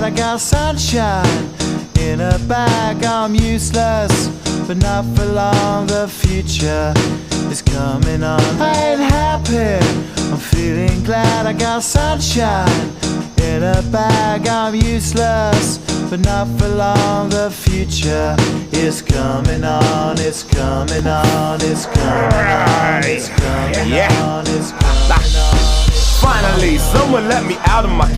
I got sunshine in a bag. I'm useless, but not for long. The future is coming on. I ain't happy, I'm feeling glad. I got sunshine in a bag. I'm useless, but not for long. The future is coming on. It's coming on. It's coming on. It's coming on. It's coming on. Finally, someone let me out of my